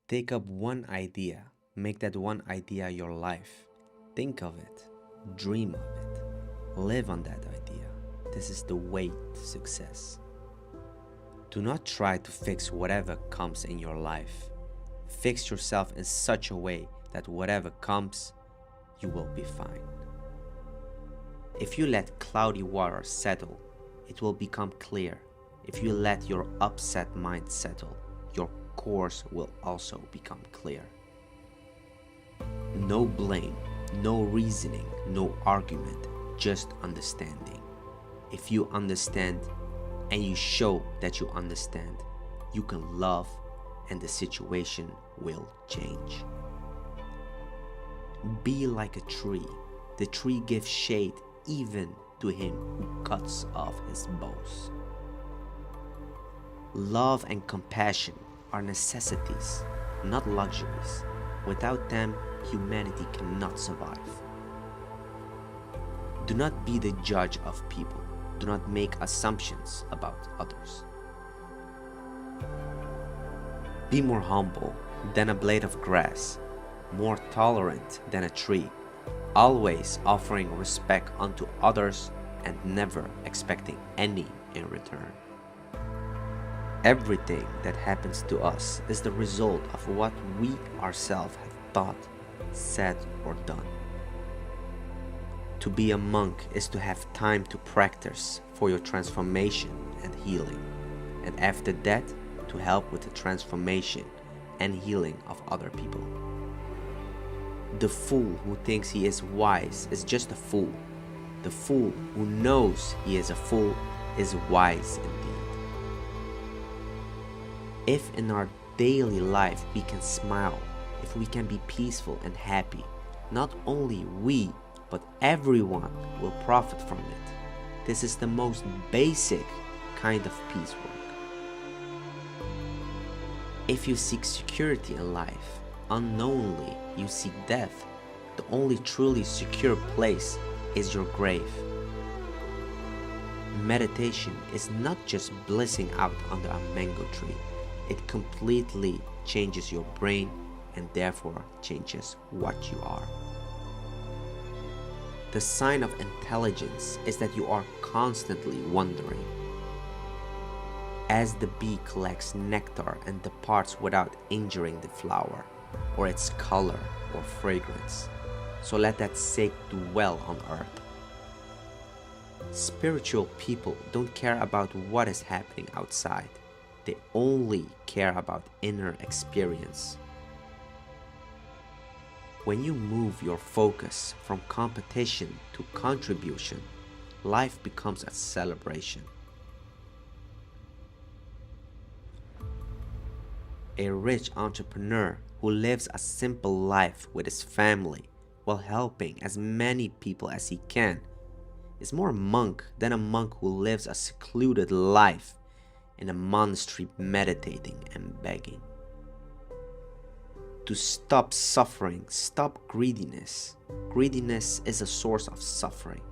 Take up one idea, make that one idea your life. Think of it, dream of it, live on that idea. This is the way to success. Do not try to fix whatever comes in your life. Fix yourself in such a way that whatever comes, you will be fine. If you let cloudy water settle, it will become clear. If you let your upset mind settle, your course will also become clear. No blame, no reasoning, no argument, just understanding. If you understand and you show that you understand, you can love and the situation will change. Be like a tree. The tree gives shade even to him who cuts off his boughs. Love and compassion are necessities, not luxuries. Without them, humanity cannot survive. Do not be the judge of people. Do not make assumptions about others. Be more humble than a blade of grass, more tolerant than a tree, always offering respect unto others and never expecting any in return. Everything that happens to us is the result of what we ourselves have thought, said, or done. To be a monk is to have time to practice for your transformation and healing, and after that, to help with the transformation and healing of other people. The fool who thinks he is wise is just a fool. The fool who knows he is a fool is wise indeed. If in our daily life we can smile, if we can be peaceful and happy, not only we, but everyone will profit from it. This is the most basic kind of peace work. If you seek security in life, unknowingly you seek death. The only truly secure place is your grave. Meditation is not just blissing out under a mango tree. It completely changes your brain and therefore changes what you are. The sign of intelligence is that you are constantly wondering. As the bee collects nectar and departs without injuring the flower, or its color or fragrance, so let that sake dwell on earth. Spiritual people don't care about what is happening outside. They only care about inner experience. When you move your focus from competition to contribution, life becomes a celebration. A rich entrepreneur who lives a simple life with his family while helping as many people as he can is more a monk than a monk who lives a secluded life in a monastery meditating and begging. To stop suffering, stop greediness. Greediness is a source of suffering.